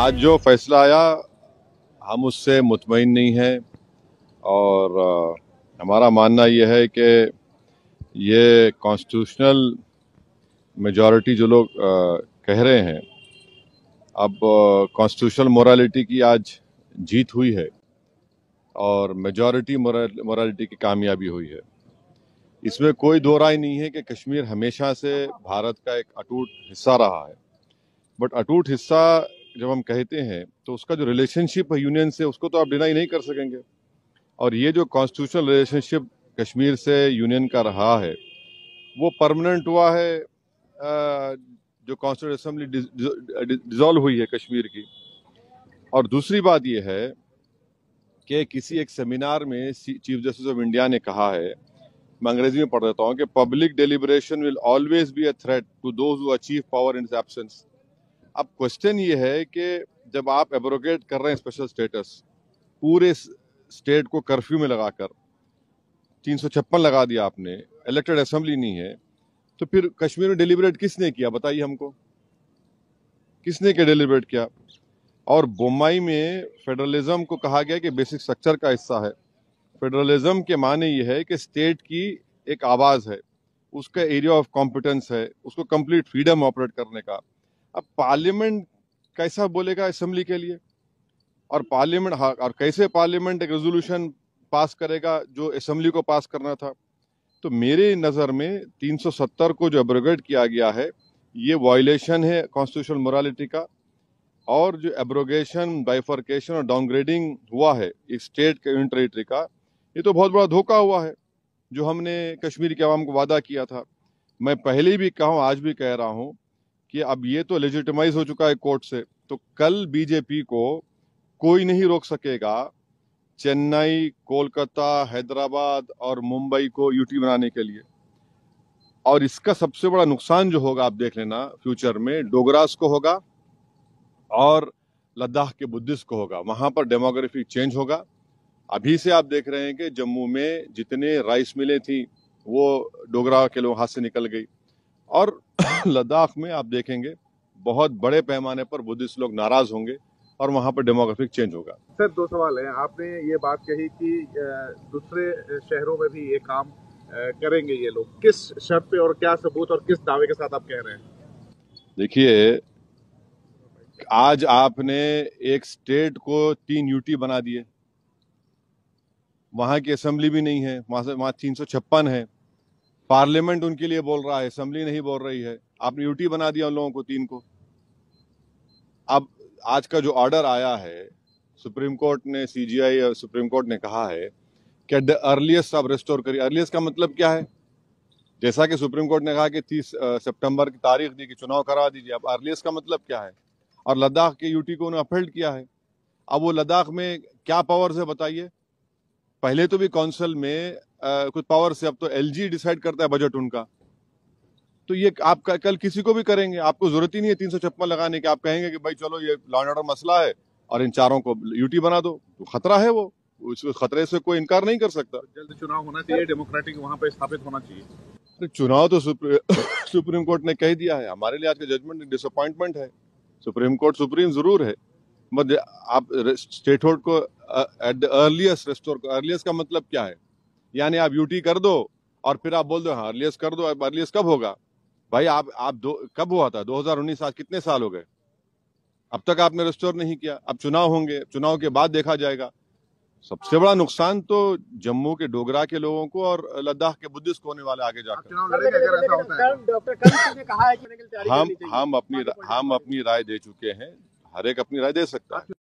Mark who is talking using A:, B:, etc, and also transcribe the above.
A: आज जो फैसला आया हम उससे मुतमईन नहीं हैं और हमारा मानना यह है कि ये कॉन्स्टिट्यूशनल मेजॉरिटी जो लोग कह रहे हैं, अब कॉन्स्टिट्यूशनल मोरालिटी की आज जीत हुई है और मेजॉरिटी मोरालिटी की कामयाबी हुई है। इसमें कोई दो राय नहीं है कि कश्मीर हमेशा से भारत का एक अटूट हिस्सा रहा है, बट अटूट हिस्सा जब हम कहते हैं तो उसका जो रिलेशनशिप है यूनियन से, उसको तो आप डिनाई नहीं कर सकेंगे। और ये जो कॉन्स्टिट्यूशनल रिलेशनशिप कश्मीर से यूनियन का रहा है वो परमानेंट हुआ है। जो कॉन्स्टिट्यूंट असेंबली डिसॉल्व हुई है कश्मीर की। और दूसरी बात ये है कि किसी एक सेमिनार में चीफ जस्टिस ऑफ इंडिया ने कहा है, मैं अंग्रेजी में पढ़ देता हूँ, कि public deliberation will always be a threat to those who achieve power in absence. अब क्वेश्चन ये है कि जब आप एब्रोगेट कर रहे हैं स्पेशल स्टेटस, पूरे स्टेट को कर्फ्यू में लगाकर 356 लगा दिया आपने, इलेक्टेड असेंबली नहीं है, तो फिर कश्मीर में डेलिब्रेट किसने किया? बताइए हमको, किसने क्या डेलिब्रेट किया? और बोम्बई में फेडरलिज्म को कहा गया कि बेसिक स्ट्रक्चर का हिस्सा है। फेडरलिज्म के माने ये है कि स्टेट की एक आवाज है, उसका एरिया ऑफ कॉम्पिटेंस है, उसको कंप्लीट फ्रीडम ऑपरेट करने का। अब पार्लियामेंट कैसा बोलेगा असेंबली के लिए? और पार्लियामेंट और कैसे पार्लियामेंट एक रेजोल्यूशन पास करेगा जो असेंबली को पास करना था? तो मेरे नजर में 370 को जो एब्रोगेट किया गया है ये वायलेशन है कॉन्स्टिट्यूशनल मोरालिटी का। और जो एब्रोगेशन, बाइफर्केशन और डाउनग्रेडिंग हुआ है इस स्टेट के यूनियन टेरिटरी का, ये तो बहुत बड़ा धोखा हुआ है जो हमने कश्मीर के अवाम को वादा किया था। मैं पहले भी कहा हूं, आज भी कह रहा हूं कि अब ये तो लेजिटिमाइज हो चुका है कोर्ट से, तो कल बीजेपी को कोई नहीं रोक सकेगा चेन्नई, कोलकाता, हैदराबाद और मुंबई को यूटी बनाने के लिए। और इसका सबसे बड़ा नुकसान जो होगा, आप देख लेना, फ्यूचर में डोगरास को होगा और लद्दाख के बुद्धिस्ट को होगा। वहां पर डेमोग्राफिक चेंज होगा। अभी से आप देख रहे हैं कि जम्मू में जितने राइस मिलें थी वो डोगरा के लोग हाथ से निकल गई। और लद्दाख में आप देखेंगे बहुत बड़े पैमाने पर बुद्धिस्ट लोग नाराज होंगे और वहां पर डेमोग्राफिक चेंज होगा।
B: सर, दो सवाल हैं। आपने ये बात कही कि दूसरे शहरों में भी ये काम करेंगे ये लोग, किस शर्त पे और क्या सबूत और किस दावे के साथ आप कह रहे हैं?
A: देखिए, आज आपने एक स्टेट को 3 यूटी बना दिए, वहां की असेंबली भी नहीं है, वहां 356 है, पार्लियामेंट उनके लिए बोल रहा है, असेंबली नहीं बोल रही है। आपने यूटी बना दिया उन लोगों को 3 को। अब आज का जो ऑर्डर आया है सुप्रीम कोर्ट ने, सीजीआई और सुप्रीम कोर्ट ने कहा है कि एट द अर्लीस्ट आप रेस्टोर करिए। अर्लीस्ट का मतलब क्या है? जैसा कि सुप्रीम कोर्ट ने कहा कि 30 सितंबर की तारीख दी कि चुनाव करा दीजिए, अब अर्लीस्ट का मतलब क्या है? और लद्दाख के यूटी को उन्होंने अपहेल्ड किया है। अब वो लद्दाख में क्या पावर्स है बताइए? पहले तो भी काउंसिल में कुछ पावर से, अब तो एलजी डिसाइड करता है बजट उनका। तो ये आप कल किसी को भी करेंगे, आपको जरूरत ही नहीं है 356 लगाने की। आप कहेंगे कि भाई चलो ये लॉ एंड ऑर्डर मसला है और इन चारों को यूटी बना दो, तो खतरा है वो, उस खतरे से कोई इनकार नहीं कर सकता।
B: जल्द चुनाव होना चाहिए, डेमोक्रेटिक वहाँ पे स्थापित होना चाहिए।
A: तो चुनाव तो सुप्रीम कोर्ट ने कह दिया है। हमारे लिए आज का जजमेंट डिसअपॉइंटमेंट है। सुप्रीम कोर्ट सुप्रीम जरूर है, बट आप स्टेट होल्ड को एट द अर्लीस्ट रेस्टोर को। अर्लीस्ट का मतलब क्या है? यानी आप यूटी कर दो और फिर आप बोल दो हाँ अर्लीस्ट कर दो। अब अर्लीस्ट कब होगा भाई? आप कब हुआ था? 2019, आज कितने साल हो गए? अब तक आपने रेस्टोर नहीं किया। अब चुनाव होंगे, चुनाव के बाद देखा जाएगा। सबसे बड़ा नुकसान तो जम्मू के डोगरा के लोगों को और लद्दाख के बुद्धिस्ट को होने वाले आगे जाकर।
B: चुनाव लड़ेंगे अगर ऐसा होता है? डॉक्टर कमिटी ने कहा है कि
A: हम अपनी राय दे चुके हैं। हर एक अपनी राय दे सकता है।